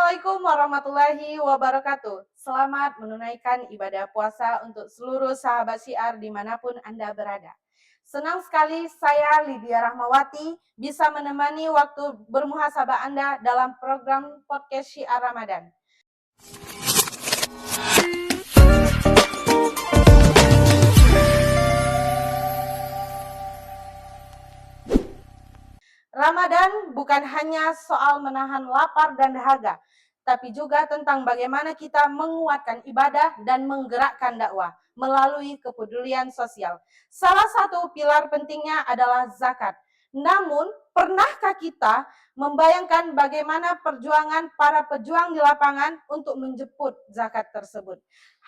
Assalamualaikum warahmatullahi wabarakatuh. Selamat menunaikan ibadah puasa untuk seluruh sahabat syiar dimanapun Anda berada. Senang sekali saya Lydia Rahmawati bisa menemani waktu bermuhasabah Anda dalam program podcast Syiar Ramadan. Ramadan bukan hanya soal menahan lapar dan dahaga, tapi juga tentang bagaimana kita menguatkan ibadah dan menggerakkan dakwah melalui kepedulian sosial. Salah satu pilar pentingnya adalah zakat. Namun, pernahkah kita membayangkan bagaimana perjuangan para pejuang di lapangan untuk menjemput zakat tersebut?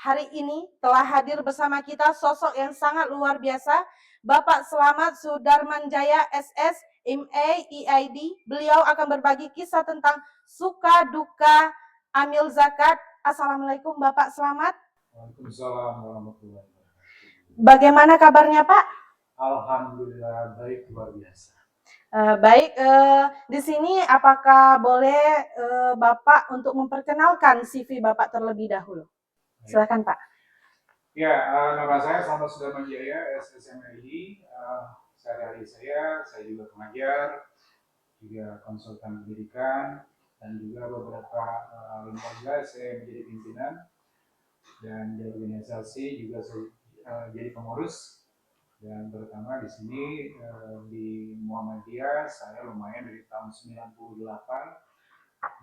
Hari ini telah hadir bersama kita sosok yang sangat luar biasa, Bapak Selamat Sudarmanjaya SS, MA, EID. Beliau akan berbagi kisah tentang suka duka amil zakat. Assalamualaikum Bapak Selamat. Waalaikumsalam warahmatullahi wabarakatuh. Bagaimana kabarnya Pak? Alhamdulillah baik, luar biasa. Baik, di sini apakah boleh Bapak untuk memperkenalkan CV Bapak terlebih dahulu? Silakan Pak. Ya, nama saya Selamat Sudarmanjaya, SSMID. Sehari-hari saya juga pengajar, juga konsultan pendidikan, dan juga beberapa lembaga saya menjadi pimpinan, dan di organisasi juga saya jadi pengurus. Dan terutama di sini di Muhammadiyah saya lumayan dari tahun 98.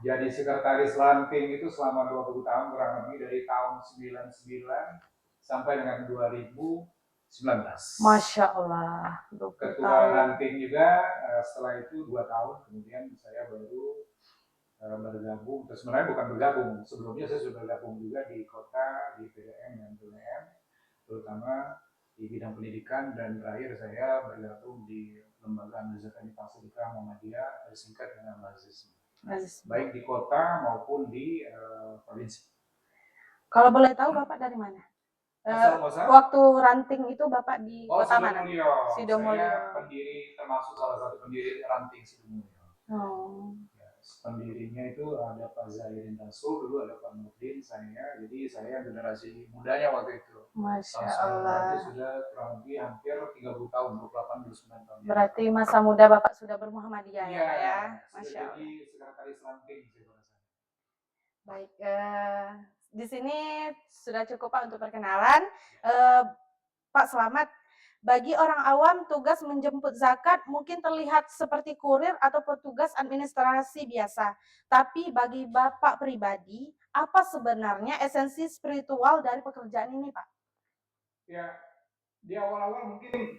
Jadi sekretaris Lanting itu selama 20 tahun, kurang lebih dari tahun 99 sampai dengan 2019. Masya Allah. Ketua Lanting juga setelah itu 2 tahun, kemudian saya baru bergabung. Terus sebenarnya bukan bergabung, sebelumnya saya sudah bergabung juga di kota, di PDM dan PDM, terutama di bidang pendidikan, dan terakhir saya bergabung di lembaga Zakat Sedekah Muhammadiyah, tersingkat dengan Lazis. Baik di kota maupun di provinsi. Kalau boleh tahu Bapak dari mana? Waktu ranting itu Bapak di kota mana? Sidomulyo. Saya pendiri, termasuk salah satu pendiri ranting Sidomulyo. Ya, pendirinya itu ada Pak Zairin Rasul, dulu ada Pak Nurdin, saya. Jadi saya generasi mudanya waktu itu. Masya Allah. Itu sudah kurang lebih hampir 30 tahun, 28, 29 tahun. Berarti masa muda Bapak sudah bermuhammadiyah ya Pak ya? Masya Allah. Jadi sekretaris ranting saya merasa. Baik, di sini sudah cukup Pak untuk perkenalan. Pak Selamat, bagi orang awam tugas menjemput zakat mungkin terlihat seperti kurir atau petugas administrasi biasa. Tapi bagi Bapak pribadi, apa sebenarnya esensi spiritual dari pekerjaan ini Pak? Ya, di awal-awal mungkin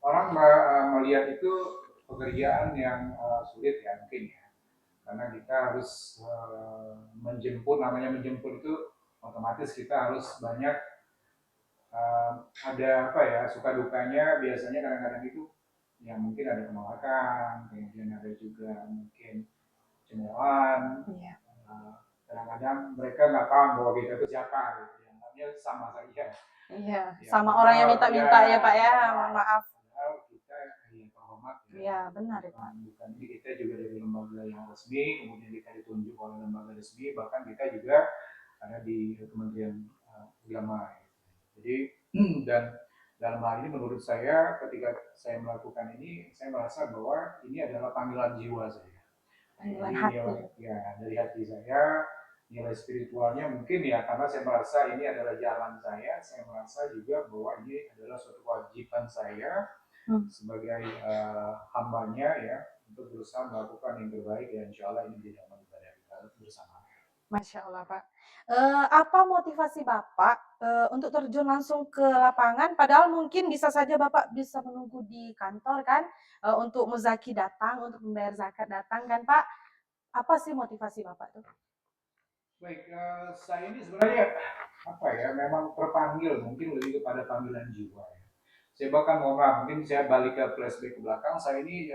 orang melihat itu pekerjaan yang sulit ya mungkin ya. Karena kita harus menjemput, namanya menjemput itu otomatis kita harus banyak ada apa ya, suka dukanya. Biasanya kadang-kadang itu ya mungkin ada penolakan, kemudian ada juga mungkin cemoohan. Kadang-kadang mereka nggak paham bahwa kita itu siapa gitu. Yang sama saja. Iya, sama orang yang minta-minta ya Pak ya, maaf. Kita yang terhormat ya. Iya, benar ya Pak. Bukan ini, kita juga dari lembaga yang resmi, kemudian kita ditunjuk oleh lembaga resmi, bahkan kita juga ada di Kementerian Agama. Jadi dan dalam hal ini menurut saya ketika saya melakukan ini, saya merasa bahwa ini adalah panggilan jiwa saya. Panggilan hati. Ya, dari hati saya, nilai spiritualnya mungkin ya, karena saya merasa ini adalah jalan saya merasa juga bahwa ini adalah suatu kewajiban saya sebagai hambanya ya, untuk berusaha melakukan yang terbaik, dan insya Allah ini menjadi amal ibadah kita bersama. Masya Allah Pak. Apa motivasi Bapak untuk terjun langsung ke lapangan? Padahal mungkin bisa saja Bapak bisa menunggu di kantor kan, untuk muzaki datang, untuk membayar zakat datang kan Pak? Apa sih motivasi Bapak tuh? Baik, saya ini sebenarnya apa ya, memang terpanggil, mungkin lebih kepada panggilan jiwa ya. Saya bahkan mohon maaf, mungkin saya balik ke flashback ke belakang, saya ini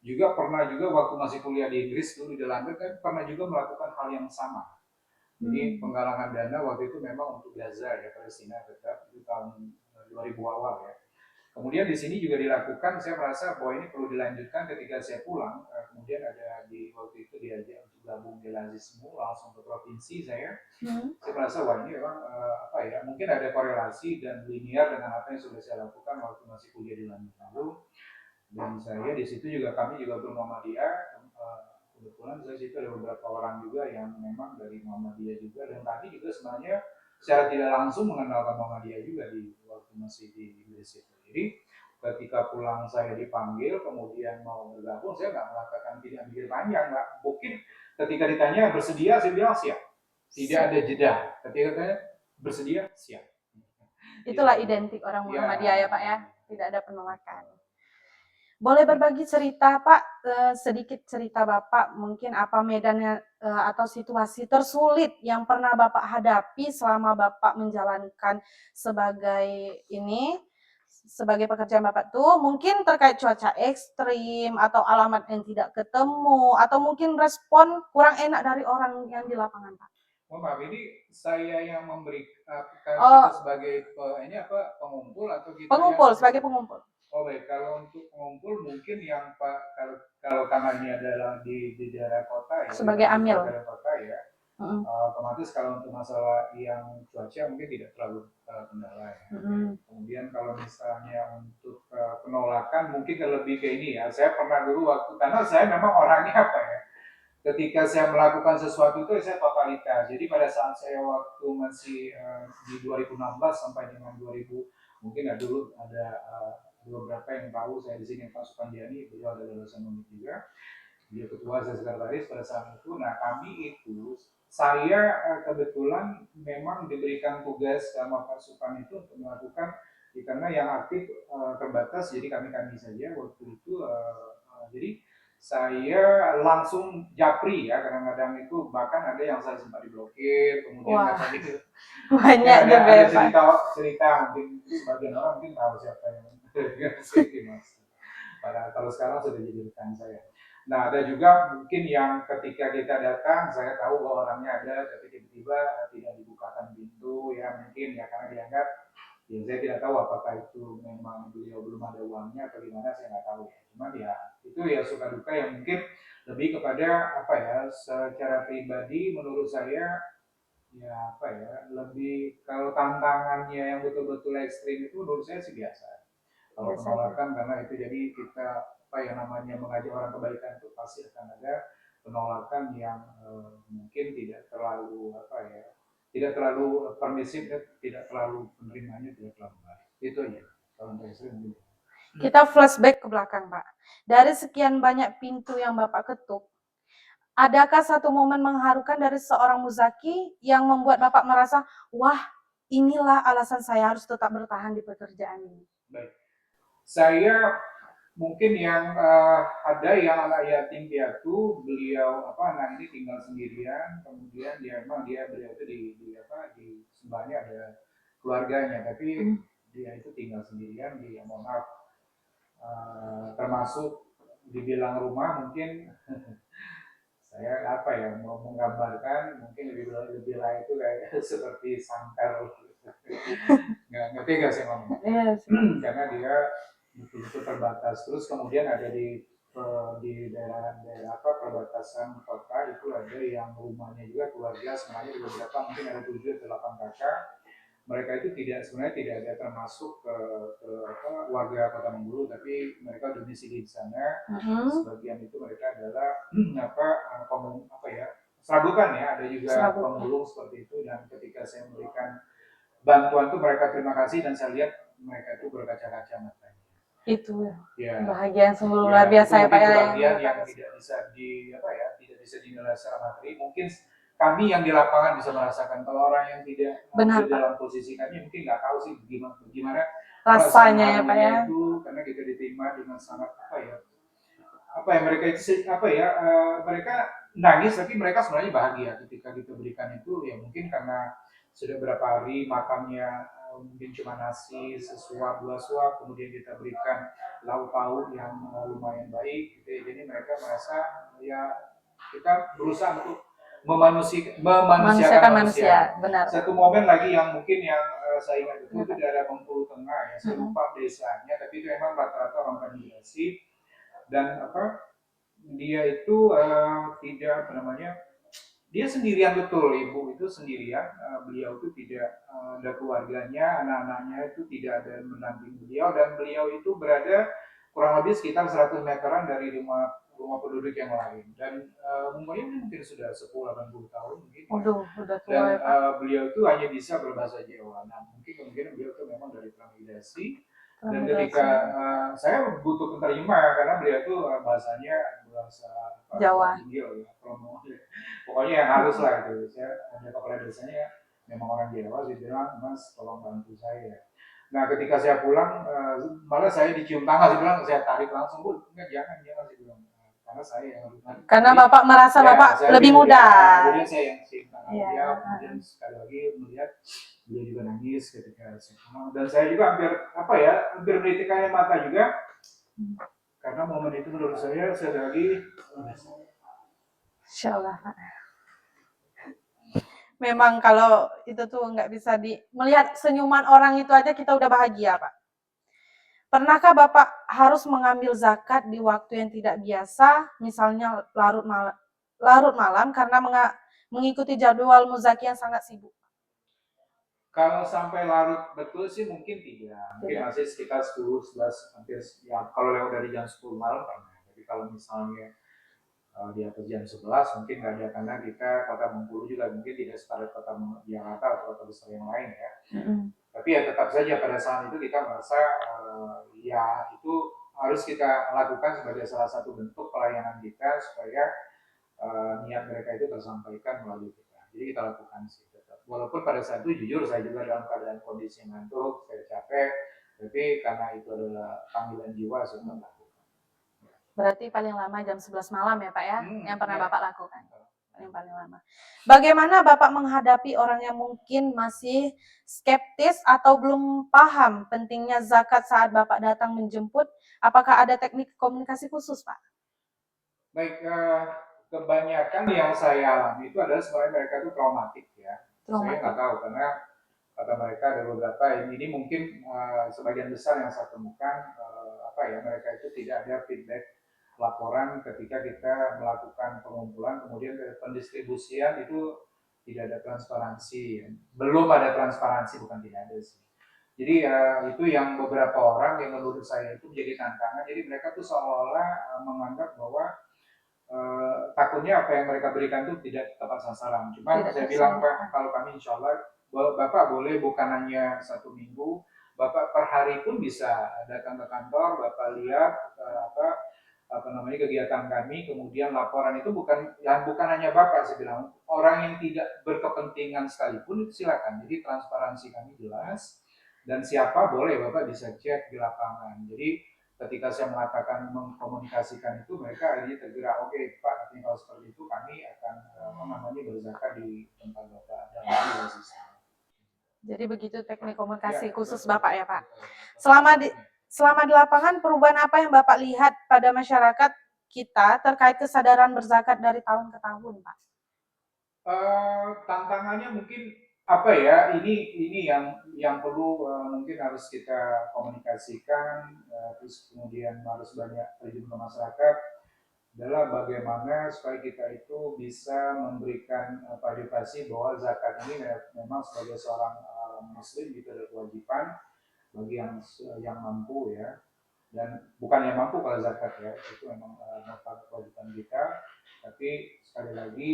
juga pernah juga waktu masih kuliah di Inggris dulu di London kan pernah juga melakukan hal yang sama. Jadi penggalangan dana waktu itu memang untuk Gaza ya, Palestina, tetap itu tahun 2000 awal ya. Kemudian di sini juga dilakukan, saya merasa bahwa ini perlu dilanjutkan ketika saya pulang. Kemudian ada di waktu itu diajak untuk gabung Gelasismu langsung ke provinsi saya merasa wah ini memang apa ya mungkin ada korelasi dan linear dengan apa yang sudah saya lakukan waktu masih kuliah di London lalu dan saya di situ juga kami juga bermuhammadiyah kebetulan saya situ ada beberapa orang juga yang memang dari Muhammadiyah juga dan kami juga sebenarnya secara tidak langsung mengenalkan Muhammadiyah juga di waktu masih di Inggris itu. Jadi ketika pulang saya dipanggil kemudian mau bergabung saya nggak mengatakan tidak mikir panjang nggak mungkin ketika ditanya bersedia saya bilang siap tidak ada jeda ketika ditanya bersedia siap Itulah identik orang Muhammadiyah ya Pak ya, tidak ada penolakan. Boleh berbagi cerita Pak, sedikit cerita Bapak, mungkin apa medannya atau situasi tersulit yang pernah Bapak hadapi selama Bapak menjalankan sebagai sebagai pekerjaan Bapak tuh, mungkin terkait cuaca ekstrim, atau alamat yang tidak ketemu, atau mungkin respon kurang enak dari orang yang di lapangan Pak. Oh maaf, ini saya yang memberi kita sebagai ini apa pengumpul atau kita pengumpul yang, sebagai pengumpul. Oh baik, kalau untuk pengumpul mungkin yang Pak kalau tangannya adalah di daerah kota ya sebagai amil daerah kota ya otomatis kalau untuk masalah yang cuaca mungkin tidak terlalu kendala ya. Kemudian kalau misalnya untuk penolakan mungkin lebih ke ini ya saya pernah dulu waktu karena saya memang orangnya apa ya ketika saya melakukan sesuatu itu saya totalitas. Jadi pada saat saya waktu masih di 2016 sampai dengan 2000 mungkin dulu ada beberapa yang tahu saya di sini Pak Supandiani, beliau adalah lulusan UNIF juga. Dia ketua saya sekretaris pada saat itu. Nah kami itu saya kebetulan memang diberikan tugas sama Pak Supan itu untuk melakukan karena yang aktif terbatas jadi kami saja waktu itu jadi saya langsung japri ya kadang-kadang itu bahkan ada yang saya sempat diblokir kemudian katanya banyak ya, ada cerita mungkin sebagian orang mungkin tahu siapa yang kalau sekarang sudah jadi rekan saya. Nah ada juga mungkin yang ketika kita datang saya tahu bahwa orangnya ada tapi tiba-tiba tidak dibukakan pintu ya mungkin ya karena dianggap ya saya tidak tahu apakah itu memang beliau belum ada uangnya atau gimana saya nggak tahu ya cuman ya itu ya suka duka yang mungkin lebih kepada apa ya secara pribadi menurut saya ya apa ya lebih kalau tantangannya yang betul-betul ekstrim itu menurut saya sih biasa kalau penolakan karena itu jadi kita apa yang namanya mengajak orang kebaikan itu pasti akan ada penolakan yang mungkin tidak terlalu apa ya tidak terlalu permisif tidak terlalu penerimanya tidak terlalu baik itu aja kalau untuk ekstrim kita flashback ke belakang Pak dari sekian banyak pintu yang Bapak ketuk adakah satu momen mengharukan dari seorang muzaki yang membuat Bapak merasa wah inilah alasan saya harus tetap bertahan di pekerjaan ini baik saya mungkin yang ada yang anak yatim piatu beliau apa anak ini tinggal sendirian kemudian beliau itu di sebelahnya ada keluarganya tapi dia itu tinggal sendirian di mohon maaf termasuk dibilang rumah mungkin saya apa ya mau menggambarkan mungkin lebih lain itu kayak seperti sangkar nggak ngerti nggak sih ngomong karena dia betul-betul terbatas terus kemudian ada di daerah apa perbatasan kota itu ada yang rumahnya juga keluarga semuanya juga berapa mungkin ada 7 atau 8 kakak mereka itu sebenarnya tidak ada termasuk ke apa, warga Kota Menggulu tapi mereka domisili di sana sebagian itu mereka adalah apa ya serabutan ya ada juga pemulung seperti itu dan ketika saya memberikan bantuan itu mereka terima kasih dan saya lihat mereka itu berkaca-kaca matanya itu ya bahagia yang sungguh luar biasa ya Pak ya bahagian yang tidak bisa tidak bisa dinilai secara materi mungkin kami yang di lapangan bisa merasakan kalau orang yang tidak ada dalam posisi kami mungkin nggak tahu sih gimana rasanya ya Pak ya itu karena kita diterima dengan sangat mereka itu mereka nangis tapi mereka sebenarnya bahagia ketika kita berikan itu ya mungkin karena sudah berapa hari makannya mungkin cuma nasi sesuap 2 suap kemudian kita berikan lauk pauk yang lumayan baik gitu ya. Jadi mereka merasa ya kita berusaha untuk memanusiakan manusia. Benar. Satu momen lagi yang mungkin yang saya ingat itu daerah Bengkulu Tengah ya saya lupa desanya tapi itu memang rata-rata orang kandidasi dan dia itu tidak Dia sendirian betul, ibu itu sendirian. Beliau itu tidak ada keluarganya, anak-anaknya itu tidak ada mendampingi beliau, dan beliau itu berada kurang lebih sekitar 100 meteran dari rumah rumah penduduk yang lain. Dan umurnya mungkin sudah 10-80 tahun mungkin ya. Waduh, udah tua Dan ya Pak. beliau itu hanya bisa berbahasa Jawa. Nah, mungkin kemungkinan beliau itu memang dari transmigrasi. Dan ketika saya butuh penerima karena beliau itu bahasanya bahasa Jawa. Inggil ya, pokoknya yang halus lah itu. Saya hanya kepala desanya memang orang Jawa, dia bilang, Mas tolong bantu saya. Nah ketika saya pulang, malah saya dicium tangan, saya bilang, saya tarik langsung, Bu, enggak, jangan, saya bilang, karena saya yang harus. Karena Bapak merasa Ya, Bapak lebih muda. Kemudian saya yang cium tangan dia, kemudian sekali lagi melihat dia juga nangis ketika saya pulang, dan saya juga hampir menitikkan mata juga, karena momen itu menurut saya lagi Insya Allah Pak. Memang kalau itu tuh nggak bisa melihat senyuman orang itu aja kita udah bahagia Pak. Pernahkah Bapak harus mengambil zakat di waktu yang tidak biasa, misalnya larut malam karena mengikuti jadwal muzaki yang sangat sibuk? Kalau sampai larut betul sih mungkin tidak. Mungkin masih sekitar 10, 11, hampir ya, kalau lewat dari jam 10 malam pernah. Tapi kalau misalnya di atas jam 11 mungkin nggak ada, karena kita kota Bengkulu juga mungkin tidak sepadat kota Jakarta atau kota besar yang lain ya. Tapi ya tetap saja pada saat itu kita merasa ya itu harus kita lakukan sebagai salah satu bentuk pelayanan kita supaya niat mereka itu tersampaikan melalui kita. Jadi kita lakukan sih tetap. Walaupun pada saat itu jujur saya juga dalam keadaan kondisi ngantuk, saya capek, tapi karena itu adalah panggilan jiwa saya lakukan. Berarti paling lama jam 11 malam ya Pak ya, yang pernah Bapak lakukan. Yang paling lama. Bagaimana Bapak menghadapi orang yang mungkin masih skeptis atau belum paham pentingnya zakat saat Bapak datang menjemput? Apakah ada teknik komunikasi khusus Pak? Baik, kebanyakan yang saya alami itu adalah sebenarnya mereka itu traumatik ya. Saya nggak tahu karena kata mereka ada beberapa ini mungkin sebagian besar yang saya temukan mereka itu tidak ada feedback laporan ketika kita melakukan pengumpulan, kemudian pendistribusian itu tidak ada transparansi, belum ada transparansi, bukan tidak ada sih. Jadi itu yang beberapa orang yang menurut saya itu menjadi tantangan. Jadi mereka tuh seolah-olah menganggap bahwa takutnya apa yang mereka berikan itu tidak tepat sasaran. Cuman saya bilang Pak, kalau kami insya Allah Bapak boleh bukan hanya 1 minggu, Bapak per hari pun bisa datang ke kantor, Bapak lihat kegiatan kami, kemudian laporan itu bukan hanya Bapak, saya bilang orang yang tidak berkepentingan sekalipun itu silakan. Jadi transparansi kami jelas, dan siapa boleh Bapak bisa cek di lapangan. Jadi ketika saya mengatakan mengkomunikasikan itu, mereka akhirnya tergerak, oke Pak, artinya kalau seperti itu kami akan berzakat di tempat Bapak dan di sistem. Jadi begitu teknik komunikasi khusus Bapak ya Pak. Selama di lapangan, perubahan apa yang Bapak lihat pada masyarakat kita terkait kesadaran berzakat dari tahun ke tahun Pak? Tantangannya mungkin ini yang perlu mungkin harus kita komunikasikan, terus kemudian harus banyak terjun ke masyarakat, adalah bagaimana supaya kita itu bisa memberikan edukasi bahwa zakat ini memang sebagai seorang muslim itu ada kewajiban bagi yang mampu ya, dan bukan yang mampu kalau zakat ya, itu memang merupakan kewajiban kita. Tapi sekali lagi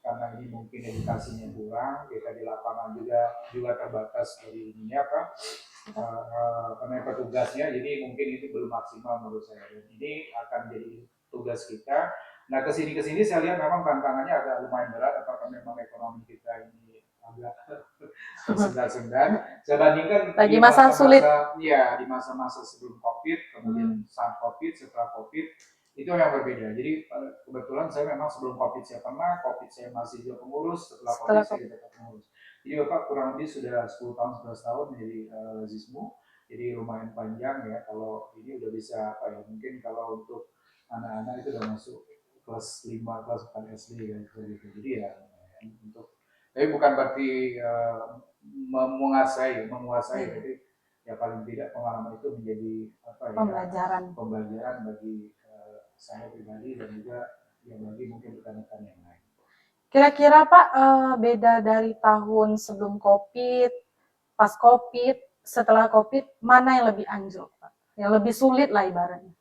karena ini mungkin edukasinya kurang, kita di lapangan juga terbatas dari petugasnya, jadi mungkin itu belum maksimal menurut saya. Dan ini akan jadi tugas kita. Nah kesini saya lihat memang tantangannya agak lumayan berat, apakah memang ekonomi kita ini agak sendat. Saya bandingkan di masa sulit. Ya, di masa-masa sebelum COVID, kemudian saat COVID, setelah COVID, itu yang berbeda. Jadi kebetulan saya memang sebelum COVID saya pernah, COVID saya masih jadi pengurus, setelah COVID saya jadi pengurus. Jadi Bapak kurang lebih sudah 10 tahun, 11 tahun menjadi Zismu, jadi lumayan panjang ya. Kalau ini udah bisa mungkin kalau untuk anak-anak itu udah masuk kelas 5, kelas 4 SD kan gitu. Jadi ya untuk, tapi bukan berarti menguasai, jadi ya paling tidak pengalaman itu menjadi pembelajaran bagi saya pribadi dan juga bagi mungkin rekan-rekan yang lain. Kira-kira Pak, beda dari tahun sebelum COVID, pas COVID, setelah COVID, mana yang lebih anjlok Pak? Yang lebih sulit lah ibaratnya.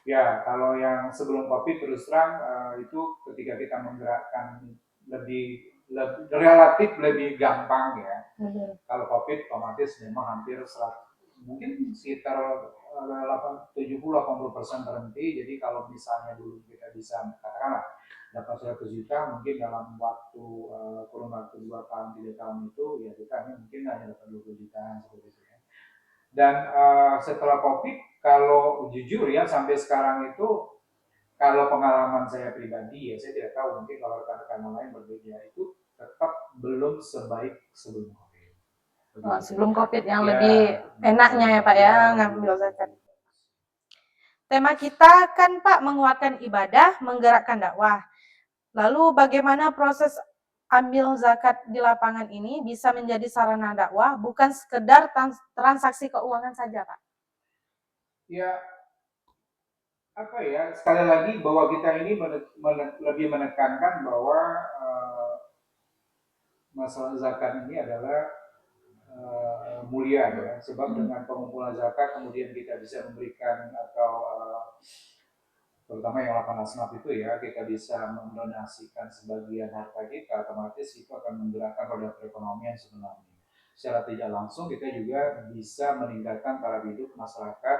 Ya, kalau yang sebelum COVID terus terang itu ketika kita menggerakkan relatif lebih gampang ya. Kalau COVID otomatis memang hampir mungkin sekitar 70-80% berhenti. Jadi kalau misalnya dulu kita bisa katakanlah dapat 100 juta, mungkin dalam waktu kurun waktu 2 tahun 3 tahun itu ya kita mungkin hanya dapat 20 jutaan seperti itu ya. Dan setelah COVID, kalau jujur ya sampai sekarang itu kalau pengalaman saya pribadi ya saya tidak tahu mungkin kalau rekan-rekan lain berbeda itu tetap belum sebaik sebelum COVID. Oh, Begitu. sebelum COVID yang Ya, lebih enaknya ya Pak ya ngambil zakat. Tema kita kan Pak menguatkan ibadah, menggerakkan dakwah. Lalu bagaimana proses ambil zakat di lapangan ini bisa menjadi sarana dakwah, bukan sekedar transaksi keuangan saja Pak? Ya, apa ya, sekali lagi bahwa kita ini lebih menekankan bahwa masalah zakat ini adalah mulia ya, sebab dengan pengumpulan zakat kemudian kita bisa memberikan atau terutama yang 8 asnaf itu ya, kita bisa mendonasikan sebagian harta kita, otomatis itu akan menggerakkan roda perekonomian sebenarnya. Secara tidak langsung kita juga bisa meningkatkan taraf hidup masyarakat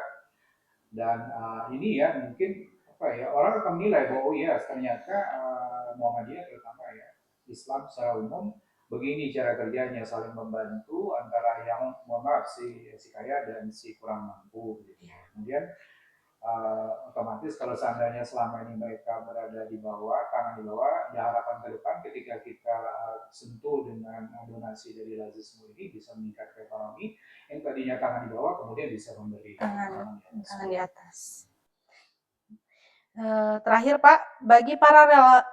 dan ini ya mungkin apa ya orang akan menilai bahwa oh ya ternyata Muhammadiyah terutama ya Islam secara umum begini cara kerjanya saling membantu antara yang mohon maaf si kaya dan si kurang mampu gitu. Kemudian otomatis kalau seandainya selama ini mereka berada di bawah, tangan di bawah, ada harapan ke depan ketika kita sentuh dengan donasi dari Lazismu ini bisa meningkatkan ekonomi, yang tadinya tangan di bawah kemudian bisa memberi tangan di atas. Terakhir Pak, bagi para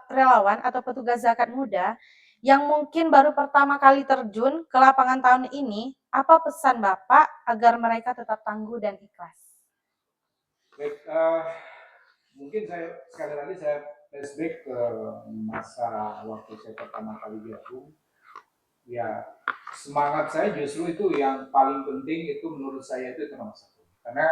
relawan atau petugas zakat muda yang mungkin baru pertama kali terjun ke lapangan tahun ini, apa pesan Bapak agar mereka tetap tangguh dan ikhlas? Baik, mungkin sekali lagi saya flashback ke masa waktu saya pertama kali gabung. Ya, semangat saya justru itu yang paling penting itu menurut saya itu nomor satu. Karena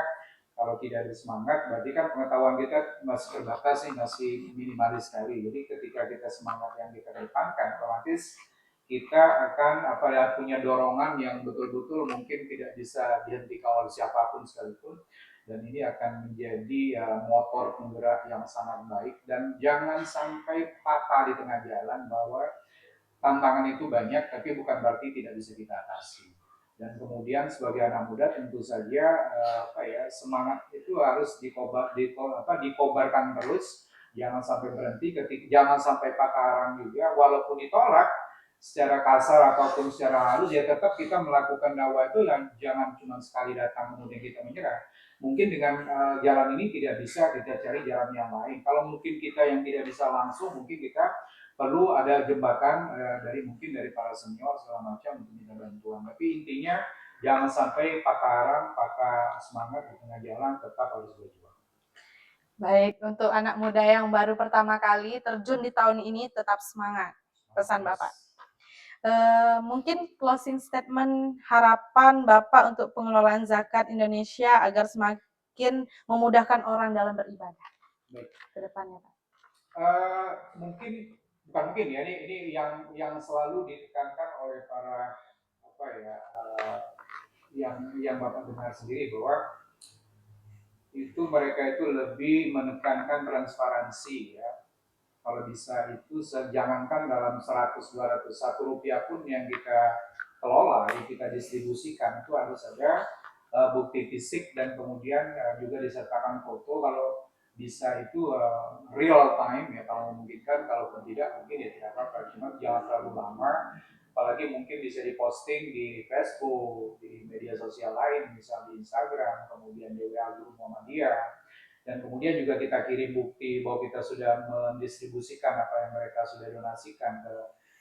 kalau tidak ada semangat, berarti kan pengetahuan kita masih terbatas nih, masih minimalis sekali. Jadi ketika kita semangat yang kita kedepankan, otomatis kita akan apa ya punya dorongan yang betul-betul mungkin tidak bisa dihentikan oleh siapapun sekalipun dan ini akan menjadi motor penggerak yang sangat baik dan jangan sampai patah di tengah jalan bahwa tantangan itu banyak tapi bukan berarti tidak bisa kita atasi dan kemudian sebagai anak muda tentu saja apa ya semangat itu harus dikobarkan terus jangan sampai berhenti jangan sampai patah arang juga walaupun ditolak secara kasar ataupun secara halus ya tetap kita melakukan dakwah itu dan jangan cuma sekali datang kemudian kita menyerah mungkin dengan jalan ini tidak bisa kita cari jalan yang lain kalau mungkin kita yang tidak bisa langsung mungkin kita perlu ada jembatan mungkin dari para senior segala macam untuk minta bantuan. Tapi intinya jangan sampai patah arang, patah semangat di tengah jalan, tetap harus berjuang. Baik, untuk anak muda yang baru pertama kali terjun di tahun ini tetap semangat. Pesan Bapak. Mungkin closing statement harapan Bapak untuk pengelolaan zakat Indonesia agar semakin memudahkan orang dalam beribadah. Baik. Ke depannya Pak. Mungkin bukan mungkin ya ini yang selalu ditekankan oleh para apa ya yang Bapak dengar sendiri bahwa itu mereka itu lebih menekankan transparansi ya kalau bisa itu jangankan dalam 100, 200, 1 rupiah pun yang kita kelola, yang kita distribusikan itu harus ada bukti fisik dan kemudian juga disertakan foto kalau bisa itu real time ya kalau memungkinkan kalau tidak mungkin ya tidak apa-apa cuma jangan terlalu lama apalagi mungkin bisa diposting di Facebook di media sosial lain misal di Instagram kemudian di WA Guru Muhammadiyah dan kemudian juga kita kirim bukti bahwa kita sudah mendistribusikan apa yang mereka sudah donasikan ke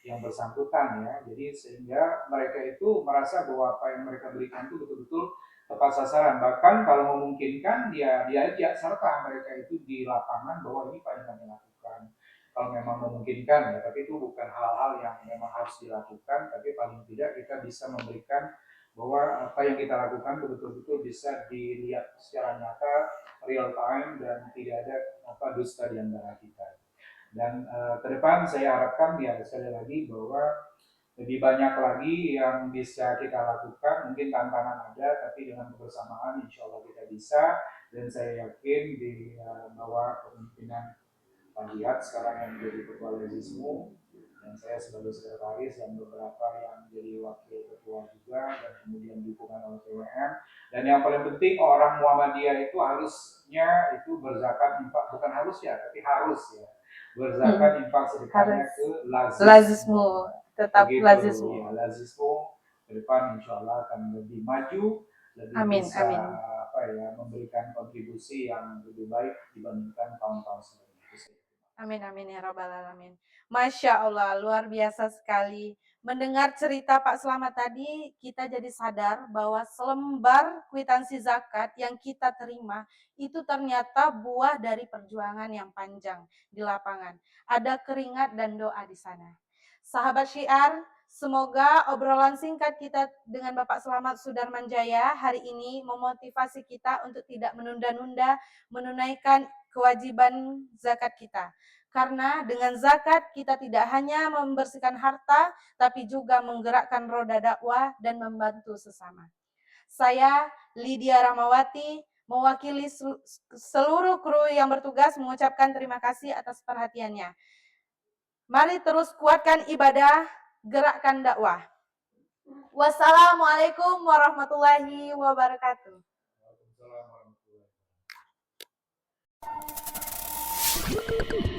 yang bersangkutan ya. Jadi sehingga mereka itu merasa bahwa apa yang mereka berikan itu betul-betul tepat sasaran. Bahkan kalau memungkinkan dia diajak serta mereka itu di lapangan bahwa ini apa yang kami lakukan. kalau memang memungkinkan ya, tapi itu bukan hal-hal yang memang harus dilakukan, tapi paling tidak kita bisa memberikan bahwa apa yang kita lakukan betul-betul bisa dilihat secara nyata, real time, dan tidak ada dusta di antara kita. Dan ke depan saya harapkan ya sekali lagi bahwa lebih banyak lagi yang bisa kita lakukan. Mungkin tantangan ada, tapi dengan kebersamaan insya Allah kita bisa. Dan saya yakin di bawah kepemimpinan Pak Jihad sekarang yang menjadi ketua Lazismu, dan saya sebagai sekretaris dan beberapa yang jadi wakil ketua juga, dan kemudian dukungan oleh PWM. Dan yang paling penting orang Muhammadiyah itu harusnya itu berzakat infak, bukan harus ya, tapi harus ya berzakat infak sedekahnya ke Lazismu, tetap begitu Lazismu. ya. Lazismu ke depan insya Allah akan lebih maju, lebih Amin, bisa amin. memberikan kontribusi yang lebih baik dibandingkan tahun-tahun sebelumnya. Amin, amin ya rabbal alamin. Masya Allah, luar biasa sekali. Mendengar cerita Pak Selamat tadi, kita jadi sadar bahwa selembar kwitansi zakat yang kita terima itu ternyata buah dari perjuangan yang panjang di lapangan. Ada keringat dan doa di sana. Sahabat Syiar, semoga obrolan singkat kita dengan Bapak Selamat Sudarmanjaya hari ini memotivasi kita untuk tidak menunda-nunda menunaikan kewajiban zakat kita. Karena dengan zakat kita tidak hanya membersihkan harta, tapi juga menggerakkan roda dakwah dan membantu sesama. Saya, Lydia Ramawati, mewakili seluruh kru yang bertugas mengucapkan terima kasih atas perhatiannya. Mari terus kuatkan ibadah, gerakkan dakwah. Wassalamualaikum warahmatullahi wabarakatuh. Waalaikumsalam warahmatullahi wabarakatuh.